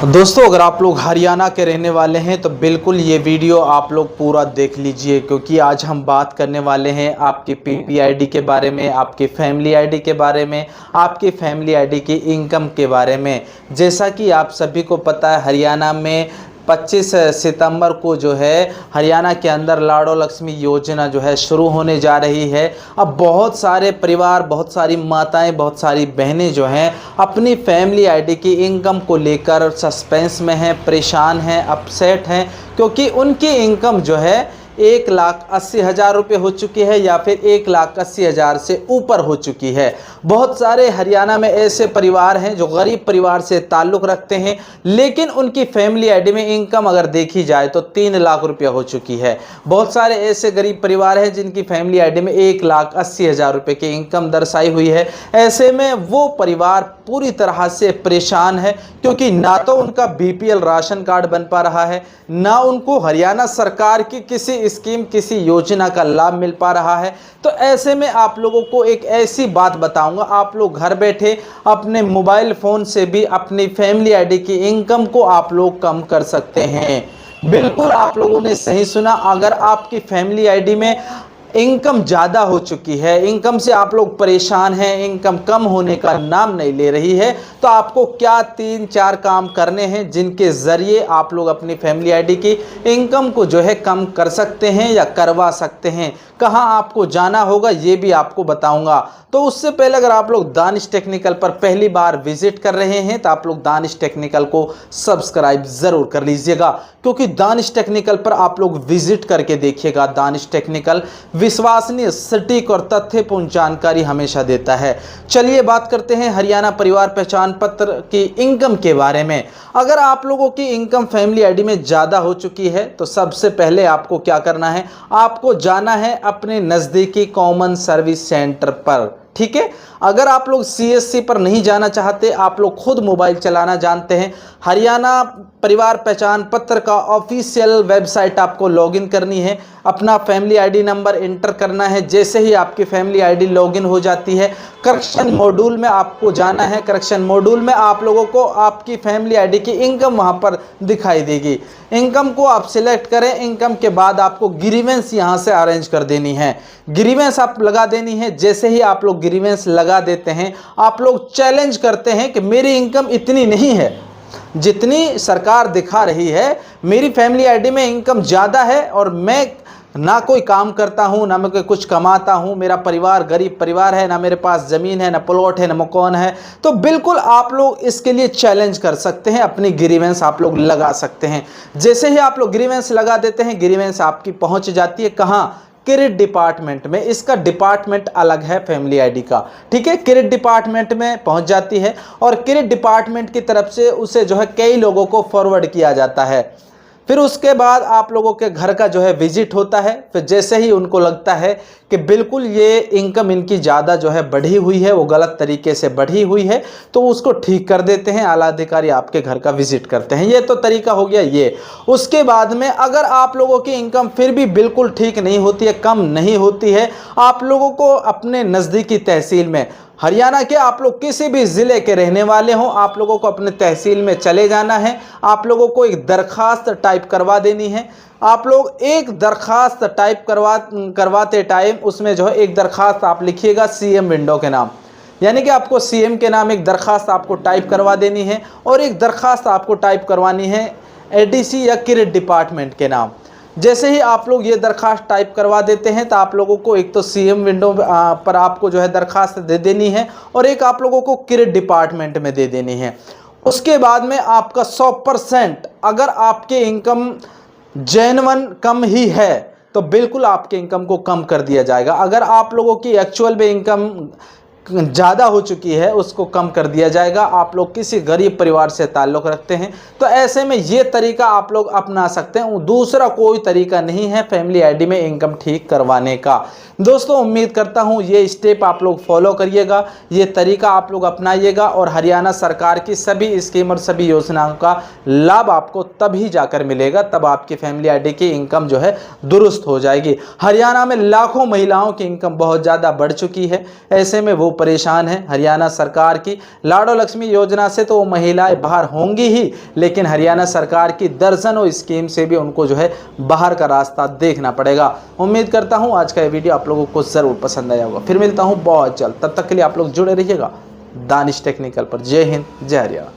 दोस्तों, अगर आप लोग हरियाणा के रहने वाले हैं तो बिल्कुल ये वीडियो आप लोग पूरा देख लीजिए, क्योंकि आज हम बात करने वाले हैं आपकी पीपीआईडी के बारे में, आपकी फैमिली आईडी के बारे में, आपकी फैमिली आईडी की इनकम के बारे में। जैसा कि आप सभी को पता है, हरियाणा में 25 सितंबर को जो है हरियाणा के अंदर लाडो लक्ष्मी योजना जो है शुरू होने जा रही है। अब बहुत सारे परिवार, बहुत सारी माताएं, बहुत सारी बहनें जो हैं अपनी फैमिली आईडी की इनकम को लेकर सस्पेंस में हैं, परेशान हैं, अपसेट हैं, क्योंकि उनकी इनकम जो है 1,80,000 रुपये हो चुकी है या फिर 1,80,000 से ऊपर हो चुकी है। बहुत सारे हरियाणा में ऐसे परिवार हैं जो गरीब परिवार से ताल्लुक़ रखते हैं, लेकिन उनकी फैमिली आईडी में इनकम अगर देखी जाए तो 3 लाख रुपया हो चुकी है। बहुत सारे ऐसे गरीब परिवार हैं जिनकी फैमिली आईडी में 1,80,000 रुपये की इनकम दर्शाई हुई है। ऐसे में वो परिवार पूरी तरह से परेशान है, क्योंकि ना तो उनका बीपीएल राशन कार्ड बन पा रहा है, ना उनको हरियाणा सरकार की किसी स्कीम, किसी योजना का लाभ मिल पा रहा है। तो ऐसे में आप लोगों को एक ऐसी बात बताऊंगा, आप लोग घर बैठे अपने मोबाइल फ़ोन से भी अपनी फैमिली आईडी की इनकम को आप लोग कम कर सकते हैं। बिल्कुल आप लोगों ने सही सुना। अगर आपकी फैमिली आईडी में इनकम ज़्यादा हो चुकी है, इनकम से आप लोग परेशान हैं, इनकम कम होने का नाम नहीं ले रही है, तो आपको क्या 3-4 काम करने हैं जिनके ज़रिए आप लोग अपनी फैमिली आईडी की इनकम को जो है कम कर सकते हैं या करवा सकते हैं। कहाँ आपको जाना होगा ये भी आपको बताऊंगा। तो उससे पहले अगर आप लोग दानिश टेक्निकल पर पहली बार विजिट कर रहे हैं तो आप लोग दानिश टेक्निकल को सब्सक्राइब ज़रूर कर लीजिएगा, क्योंकि दानिश टेक्निकल पर आप लोग विजिट करके देखिएगा। दानिश टेक्निकल विश्वसनीय, सटीक और तथ्यपूर्ण जानकारी हमेशा देता है। चलिए बात करते हैं हरियाणा परिवार पहचान पत्र की इनकम के बारे में। अगर आप लोगों की इनकम फैमिली आईडी में ज़्यादा हो चुकी है तो सबसे पहले आपको क्या करना है, आपको जाना है अपने नज़दीकी कॉमन सर्विस सेंटर पर। ठीक है, अगर आप लोग सीएससी पर नहीं जाना चाहते, आप लोग खुद मोबाइल चलाना जानते हैं, हरियाणा परिवार पहचान पत्र का ऑफिशियल वेबसाइट आपको लॉगिन करनी है, अपना फैमिली आईडी नंबर इंटर करना है। जैसे ही आपकी फैमिली आईडी लॉगिन हो जाती है, करेक्शन मॉड्यूल में आपको जाना है। करेक्शन मॉड्यूल में आप लोगों को आपकी फैमिली आईडी की इनकम वहां पर दिखाई देगी। इनकम को आप सिलेक्ट करें। इनकम के बाद आपको ग्रीवेंस यहां से अरेंज कर देनी है, ग्रीवेंस आप लगा देनी है। जैसे ही आप लोग ग्रीवेंस लगा देते हैं, आप लोग चैलेंज करते हैं कि मेरी इनकम इतनी नहीं है जितनी सरकार दिखा रही है, मेरी फैमिली आईडी में इनकम ज़्यादा है और मैं ना कोई काम करता हूँ, ना मैं कोई कुछ कमाता हूँ, मेरा परिवार गरीब परिवार है, ना मेरे पास ज़मीन है, ना प्लॉट है, ना मकान है। तो बिल्कुल आप लोग इसके लिए चैलेंज कर सकते हैं, अपनी ग्रीवेंस आप लोग लगा सकते हैं। जैसे ही आप लोग ग्रीवेंस लगा देते हैं, ग्रीवेंस आपकी पहुँच जाती है कहाँ, क्रेडिट डिपार्टमेंट में। इसका डिपार्टमेंट अलग है फैमिली आईडी का। ठीक है, क्रेडिट डिपार्टमेंट में पहुंच जाती है और क्रेडिट डिपार्टमेंट की तरफ से उसे जो है कई लोगों को फॉरवर्ड किया जाता है। फिर उसके बाद आप लोगों के घर का जो है विजिट होता है। फिर जैसे ही उनको लगता है कि बिल्कुल ये इनकम इनकी ज़्यादा जो है बढ़ी हुई है, वो गलत तरीके से बढ़ी हुई है, तो उसको ठीक कर देते हैं। आला अधिकारी आपके घर का विजिट करते हैं। ये तो तरीका हो गया ये। उसके बाद में अगर आप लोगों की इनकम फिर भी बिल्कुल ठीक नहीं होती है, कम नहीं होती है, आप लोगों को अपने नज़दीकी तहसील में, हरियाणा के आप लोग किसी भी ज़िले के रहने वाले हों, आप लोगों को अपने तहसील में चले जाना है। आप लोगों को एक दरखास्त टाइप करवा देनी है। आप लोग एक दरखास्त टाइप करवाते टाइम उसमें जो है एक दरखास्त आप लिखिएगा सीएम विंडो के नाम, यानी कि आपको सीएम के नाम एक दरखास्त आपको टाइप करवा देनी है, और एक दरखास्त आपको टाइप करवानी है एडीसी या क्रेडिट डिपार्टमेंट के नाम। जैसे ही आप लोग ये दरखास्त टाइप करवा देते हैं तो आप लोगों को एक तो सीएम विंडो पर आपको जो है दरखास्त दे देनी है, और एक आप लोगों को क्रेडिट डिपार्टमेंट में दे देनी है। उसके बाद में आपका 100% अगर आपके इनकम जेन्युइन कम ही है तो बिल्कुल आपके इनकम को कम कर दिया जाएगा। अगर आप लोगों की एक्चुअल में इनकम ज़्यादा हो चुकी है, उसको कम कर दिया जाएगा। आप लोग किसी गरीब परिवार से ताल्लुक़ रखते हैं तो ऐसे में ये तरीका आप लोग अपना सकते हैं। दूसरा कोई तरीका नहीं है फैमिली आईडी में इनकम ठीक करवाने का। दोस्तों, उम्मीद करता हूँ ये स्टेप आप लोग फॉलो करिएगा, ये तरीका आप लोग अपनाइएगा, और हरियाणा सरकार की सभी स्कीम और सभी योजनाओं का लाभ आपको तभी जाकर मिलेगा, तब आपकी फैमिली आईडी की इनकम जो है दुरुस्त हो जाएगी। हरियाणा में लाखों महिलाओं की इनकम बहुत ज़्यादा बढ़ चुकी है। ऐसे में वो परेशान हैं हरियाणा सरकार की लाडो लक्ष्मी योजना से। तो वो महिलाएं बाहर होंगी ही, लेकिन हरियाणा सरकार की दर्जनों स्कीम से भी उनको जो है बाहर का रास्ता देखना पड़ेगा। उम्मीद करता हूँ आज का ये वीडियो आप लोगों को ज़रूर पसंद आया होगा। फिर मिलता हूँ बहुत जल्द, तब तक के लिए आप लोग जुड़े रहिएगा दानिश टेक्निकल पर। जय हिंद, जय हरियाणा।